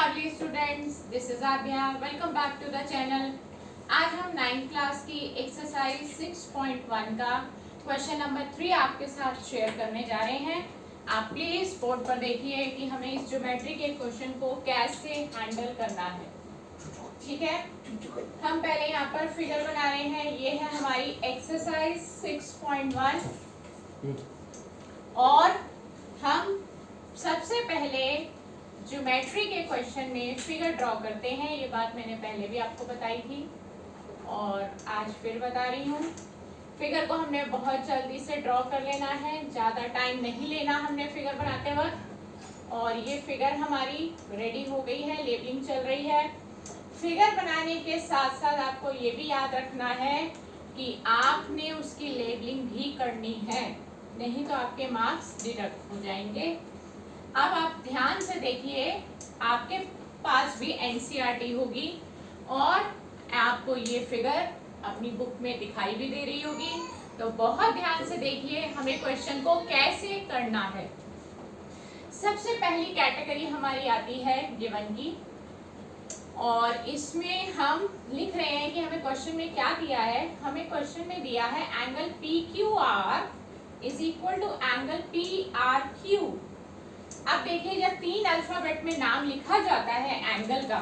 lovely students, this is Adya. Welcome back to the channel. आज हम 9th class की exercise 6.1 का question number 3 आपके साथ शेयर करने जा रहे हैं. आप प्लीज बोर्ड पर देखिए कि हमें इस ज्योमेट्री के क्वेश्चन को कैसे हैंडल करना है. ठीक है, हम पहले यहाँ पर फिगर बना रहे हैं. ये है हमारी एक्सरसाइज 6.1 और हम सबसे पहले ज्योमेट्री के क्वेश्चन में फिगर ड्रॉ करते हैं. ये बात मैंने पहले भी आपको बताई थी और आज फिर बता रही हूँ. फिगर को हमने बहुत जल्दी से ड्रॉ कर लेना है, ज़्यादा टाइम नहीं लेना हमने फिगर बनाते वक्त. और ये फिगर हमारी रेडी हो गई है, लेबलिंग चल रही है. फिगर बनाने के साथ साथ आपको ये भी याद रखना है कि आपने उसकी लेबलिंग भी करनी है, नहीं तो आपके मार्क्स डिडक्ट हो जाएंगे. अब आप ध्यान से देखिए, आपके पास भी एनसीईआरटी होगी और आपको ये फिगर अपनी बुक में दिखाई भी दे रही होगी. तो बहुत ध्यान से देखिए हमें क्वेश्चन को कैसे करना है. सबसे पहली कैटेगरी हमारी आती है गिवन की और इसमें हम लिख रहे हैं कि हमें क्वेश्चन में क्या दिया है. हमें क्वेश्चन में दिया है angle P Q R is equal to angle P R Q. अब देखिए, जब 3 अल्फाबेट में नाम लिखा जाता है एंगल का,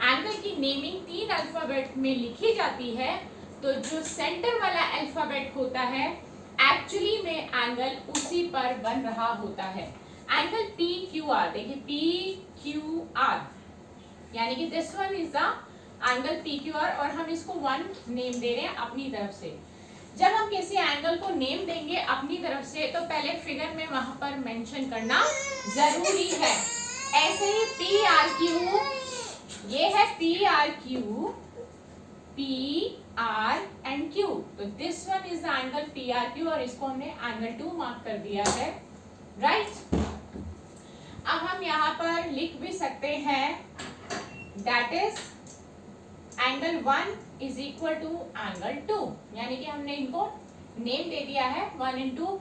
एंगल की नेमिंग 3 अल्फाबेट में लिखी जाती है, तो जो सेंटर वाला अल्फाबेट होता है एक्चुअली में एंगल उसी पर बन रहा होता है. एंगल पी क्यू आर, देखिए पी क्यू आर यानी कि this one is the angle P Q are और हम इसको 1 नेम दे रहे हैं अपनी तरफ से. जब हम किसी एंगल को नेम देंगे अपनी तरफ से तो पहले फिगर में वहां पर मेंशन करना जरूरी है. ऐसे ही पी आर क्यू, ये है P R Q, P R and Q. तो this one is the angle P R Q और इसको हमने एंगल 2 मार्क कर दिया है. राइट, अब हम यहाँ पर लिख भी सकते हैं that is angle 1 is equal to angle 2, यानी कि हमने इनको नेम दे दिया है 1 and 2.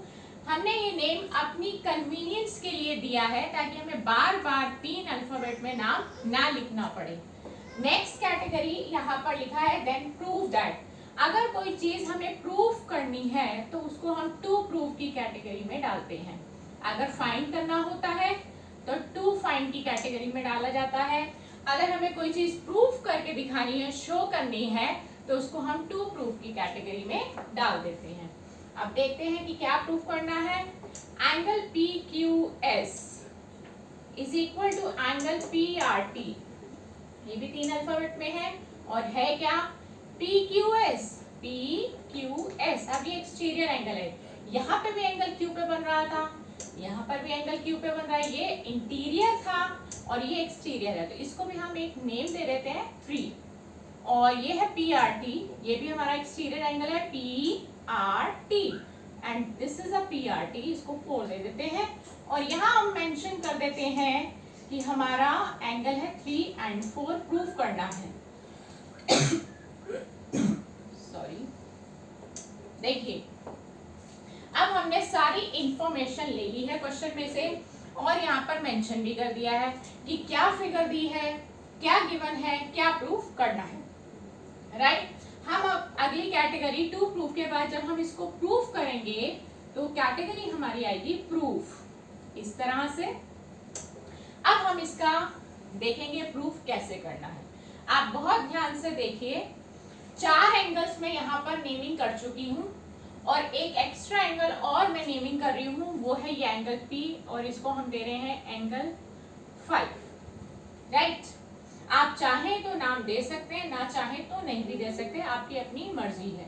हमने ये नेम अपनी कन्वीनियंस के लिए दिया है ताकि हमें बार बार 3 अल्फाबेट में नाम ना लिखना पड़े. नेक्स्ट कैटेगरी यहाँ पर लिखा है देन प्रूव दैट. अगर कोई चीज हमें प्रूफ करनी है तो उसको हम टू प्रूफ की कैटेगरी में डालते हैं. अगर फाइंड करना होता है तो टू फाइंड की कैटेगरी में डाला जाता है. अगर हमें कोई चीज प्रूफ करके दिखानी है, शो करनी है, तो उसको हम टू प्रूफ की कैटेगरी में डाल देते हैं. अब देखते हैं कि क्या प्रूफ करना है. Angle P Q S is equal to angle P R T. ये भी 3 अल्फाबेट में है और है क्या, P Q S. P Q S. अब ये एक्सटीरियर एंगल है, यहाँ पे भी एंगल क्यू पे बन रहा था, यहाँ पर भी एंगल क्यू पे बन रहा है. ये इंटीरियर था और ये एक्सटीरियर है, तो इसको भी हम एक नेम दे देते हैं 3. और ये है पी आर टी, ये भी हमारा एक्सटीरियर एंगल है P R T and this is a P R T. इसको 4 दे देते हैं और यहाँ हम मेंशन कर देते हैं कि हमारा एंगल है 3 and 4 प्रूफ करना है. सॉरी, देखिए अब हमने सारी इंफॉर्मेशन ले ली है क्वेश्चन में से और यहाँ पर मेंशन भी कर दिया है कि क्या फिगर दी है, क्या गिवन है, क्या प्रूफ करना है. राइट, हम अब अगली कैटेगरी टू प्रूफ के बाद जब हम इसको प्रूफ करेंगे तो कैटेगरी हमारी आएगी प्रूफ, इस तरह से. अब हम इसका देखेंगे प्रूफ कैसे करना है. आप बहुत ध्यान से देखिए, 4 एंगल्स में यहाँ पर नेमिंग कर चुकी हूँ और एक एक्स्ट्रा एंगल और मैं नेमिंग कर रही हूँ, वो है ये एंगल P और इसको हम दे रहे हैं एंगल 5. राइट, आप चाहें तो नाम दे सकते हैं, ना चाहें तो नहीं भी दे सकते, आपकी अपनी मर्जी है.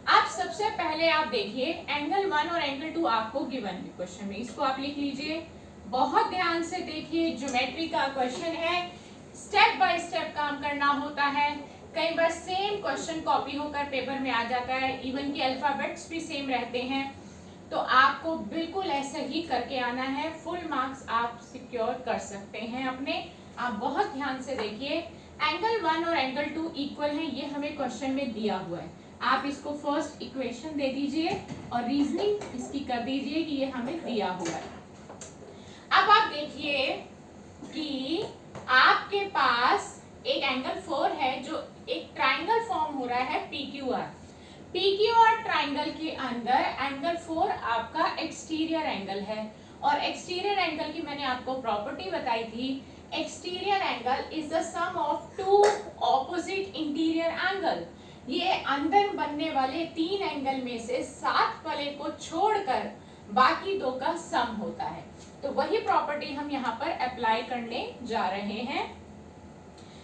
आप सबसे पहले आप देखिए एंगल 1 और एंगल 2 आपको गिवन है क्वेश्चन में, इसको आप लिख लीजिए. बहुत ध्यान से देखिए, ज्योमेट्री का क्वेश्चन है, स्टेप बाय स्टेप काम करना होता है. कई बार सेम क्वेश्चन कॉपी होकर पेपर में आ जाता है, इवन कि अल्फाबेट्स भी सेम रहते हैं, तो आपको बिल्कुल ऐसा ही करके आना है. फुल मार्क्स आप सिक्योर कर सकते हैं अपने. आप बहुत ध्यान से देखिए, एंगल 1 और एंगल 2 इक्वल है, ये हमें क्वेश्चन में दिया हुआ है. आप इसको फर्स्ट इक्वेशन दे दीजिए और रीजनिंग इसकी कर दीजिए कि ये हमें दिया हुआ है. अब आप देखिए कि आपके पास एक एंगल 4 है जो एक ट्राइंगल फॉर्म हो रहा है PQR। PQR ट्राइंगल के अंदर एंगल 4 आपका एक्सटीरियर एंगल है, और एक्सटीरियर एंगल की मैंने आपको प्रॉपर्टी बताई थी, exterior angle is the sum of two opposite interior angle. ये अंदर बनने वाले 3 एंगल में से साथ वाले को छोड़कर बाकी दो का सम होता है। तो वही प्रॉपर्टी हम यहाँ पर अप्लाई करने जा रहे हैं।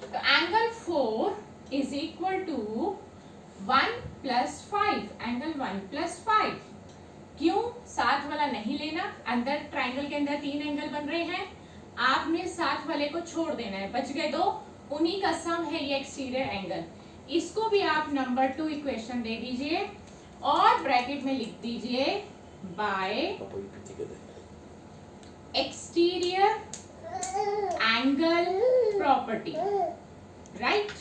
तो angle 4 is equal to 1 + 5, angle 1 + 5। क्यों साथ वाला नहीं लेना? अंदर ट्राइंगल के अंदर 3 एंगल बन रहे हैं, आपने साथ वाले को छोड़ देना है, बच गए 2, उन्हीं का सम है ये एक्सटीरियर एंगल। इसको भी आप नंबर 2 इक्वेशन दे दीजिए और ब्रैकेट में लिख दीजिए bye exterior angle property, right.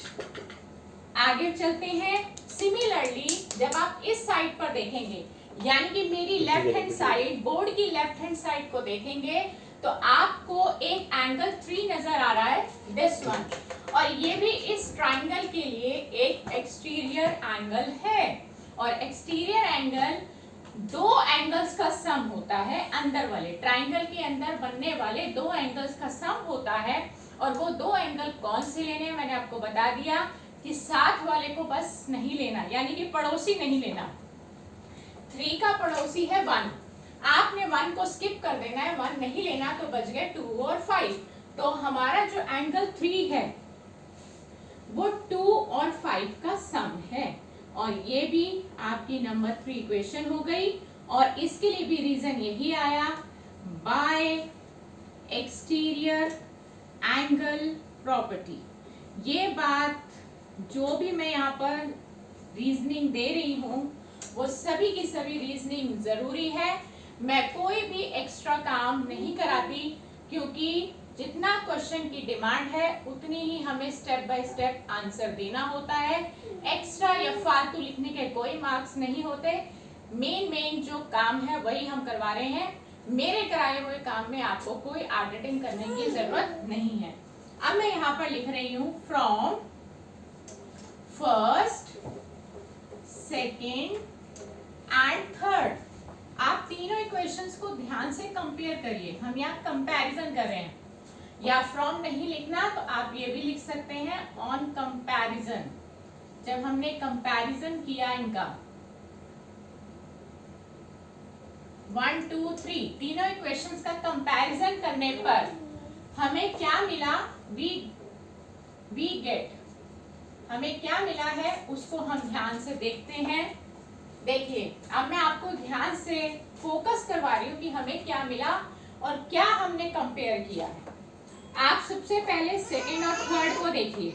आगे चलते हैं। सिमिलरली जब आप इस साइड पर देखेंगे, यानी कि मेरी लेफ्ट हैंड साइड, बोर्ड की लेफ्ट हैंड साइड को देखेंगे, तो आपको एक एंगल 3 नजर आ रहा है, दिस वन, और ये भी इस ट्राइंगल के लिए एक एक्सटीरियर एंगल है। और एक्सटीरियर एंगल 2 एंगल्स का सम होता है, अंदर वाले ट्राइंगल के अंदर बनने वाले 2 एंगल्स का सम होता है। और वो 2 एंगल कौन से लेने हैं मैंने आपको बता दिया कि साथ वाले को बस नहीं लेना, यानी कि पड़ोसी नहीं लेना। 3 का पड़ोसी है 1, आपने 1 को स्किप कर देना है, 1 नहीं लेना, तो बच गए 2 और 5। तो हमारा जो एंगल 3 है वो 2 और 5 का सम है, और ये भी आपकी नंबर 3 इक्वेशन हो गई। और इसके लिए भी रीजन यही आया, बाय एक्सटीरियर एंगल प्रॉपर्टी। ये बात जो भी मैं यहाँ पर रीजनिंग दे रही हूँ वो सभी की सभी रीजनिंग जरूरी है। मैं कोई भी एक्स्ट्रा काम नहीं कराती, क्योंकि जितना क्वेश्चन की डिमांड है उतनी ही हमें स्टेप बाय स्टेप आंसर देना होता है। एक्स्ट्रा या फालतू लिखने के कोई मार्क्स नहीं होते। मेन जो काम है वही हम करवा रहे हैं। मेरे कराए हुए काम में आपको कोई एडिटिंग करने की जरूरत नहीं है। अब मैं यहाँ पर लिख रही हूँ from first, second and third. आप तीनों इक्वेशंस को ध्यान से कंपेयर करिए, हम यहाँ कंपैरिजन कर रहे हैं। या फ्रॉम नहीं लिखना तो आप ये भी लिख सकते हैं ऑन कंपैरिजन। जब हमने कंपैरिजन किया इनका 1 2 3 तीनों इक्वेशंस का कंपैरिजन करने पर हमें क्या मिला, वी गेट, हमें क्या मिला है उसको हम ध्यान से देखते हैं। देखिए अब मैं आपको ध्यान से फोकस करवा रही हूँ कि हमें क्या मिला और क्या हमने कंपेयर किया है। आप सबसे पहले सेकेंड और थर्ड को देखिए।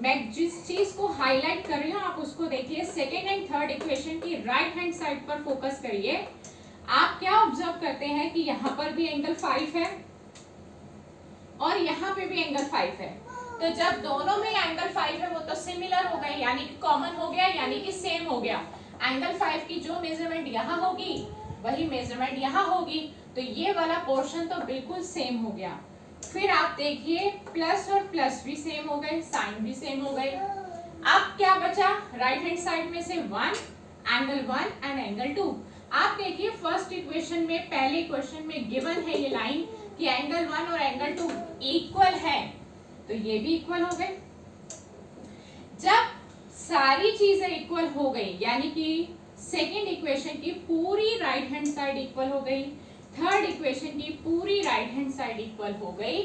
मैं जिस चीज को हाईलाइट कर रही हूँ आप उसको देखिए। सेकेंड एंड थर्ड इक्वेशन की राइट हैंड साइड पर फोकस करिए। आप क्या ऑब्जर्व करते हैं कि यहाँ पर भी एंगल 5 है और यहाँ पे भी एंगल 5 है। तो जब दोनों में एंगल 5 है वो तो सिमिलर हो गए, यानी कि कॉमन हो गया, यानी कि सेम हो गया। एंगल 5 की जो मेजरमेंट यहाँ होगी वही मेजरमेंट यहाँ होगी, तो ये वाला पोर्शन तो बिल्कुल सेम हो गया। फिर आप देखिए प्लस और प्लस भी सेम हो गए, साइन भी सेम हो गए। अब क्या बचा राइट हैंड साइड में से 1 एंगल 1 एंड एंगल 2। आप देखिए फर्स्ट इक्वेशन में, पहले इक्वेशन में गिवन है ये लाइन कि एंगल 1 और एंगल 2 इक्वल है, तो ये भी इक्वल हो गए। जब सारी चीजें इक्वल हो गई, यानी कि सेकेंड इक्वेशन की पूरी राइट हैंड साइड इक्वल हो गई, थर्ड इक्वेशन की पूरी राइट हैंड साइड इक्वल हो गई,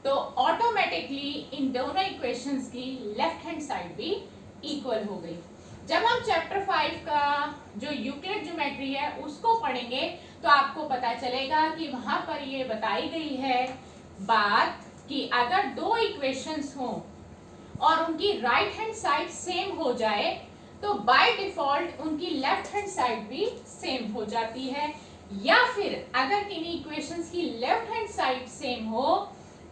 तो ऑटोमेटिकली इन दोनों इक्वेशंस की लेफ्ट हैंड साइड भी इक्वल हो गई। जब हम चैप्टर 5 का जो यूक्लिड ज्योमेट्री है उसको पढ़ेंगे तो आपको पता चलेगा कि वहां पर ये बताई गई है बात कि अगर 2 इक्वेशंस हों और उनकी राइट हैंड साइड सेम हो जाए तो बाय डिफॉल्ट उनकी लेफ्ट हैंड साइड भी सेम हो जाती है। या फिर अगर किन्हीं इक्वेशंस की लेफ्ट हैंड साइड सेम हो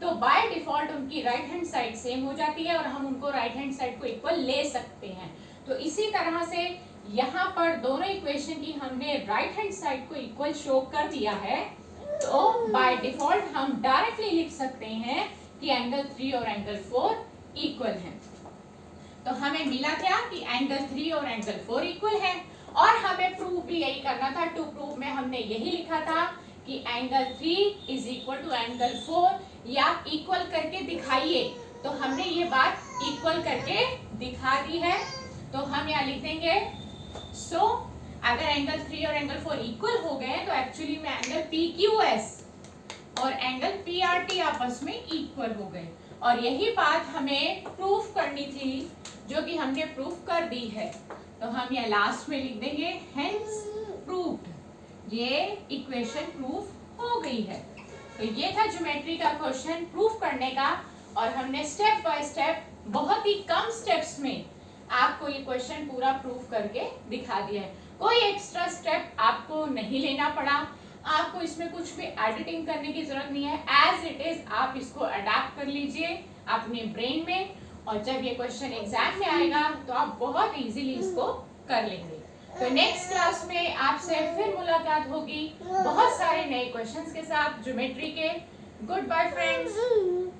तो बाय डिफॉल्ट उनकी राइट हैंड साइड सेम हो जाती है और हम उनको राइट हैंड साइड को इक्वल ले सकते हैं। तो इसी तरह से यहाँ पर दोनों इक्वेशन की हमने राइट हैंड साइड को इक्वल शो कर दिया है, तो बाय डिफॉल्ट हम डायरेक्टली लिख सकते हैं कि एंगल 3 और एंगल 4 इक्वल है। तो हमें मिला क्या कि एंगल 3 और एंगल 4 इक्वल है, और हमें प्रूफ भी यही करना था। टू प्रूफ में हमने यही लिखा था कि angle 3 is equal to angle 4, या इक्वल करके दिखाइए। तो हमने ये बात इक्वल करके दिखा दी है। तो हम यहाँ लिख देंगे सो अगर एंगल 3 और एंगल 4 इक्वल हो गए तो एक्चुअली में एंगल PQS और एंगल PRT आपस में इक्वल हो गए, और यही बात हमें प्रूफ करनी थी, जो कि हमने प्रूफ कर दी है। तो हम यहाँ लास्ट में लिख देंगे हेंस प्रूव्ड, ये इक्वेशन प्रूफ हो गई है। तो ये था ज्योमेट्री का क्वेश्चन प्रूफ करने का, और हमने स्टेप बाय स्टेप बहुत ही कम स्टेप्स में आपको ये क्वेश्चन पूरा प्रूफ करके दिखा दिया है। कोई एक्स्ट्रा स्टेप आपको नहीं लेना पड़ा, आपको इसमें कुछ भी एडिटिंग करने की जरूरत नहीं है। एज इट इज आप इसको अडैप्ट कर लीजिए अपने ब्रेन में, और जब ये क्वेश्चन एग्जाम में आएगा तो आप बहुत इजीली इसको कर लेंगे। तो नेक्स्ट क्लास में आपसे फिर मुलाकात होगी बहुत सारे नए क्वेश्चंस के साथ ज्योमेट्री के। Good bye friends.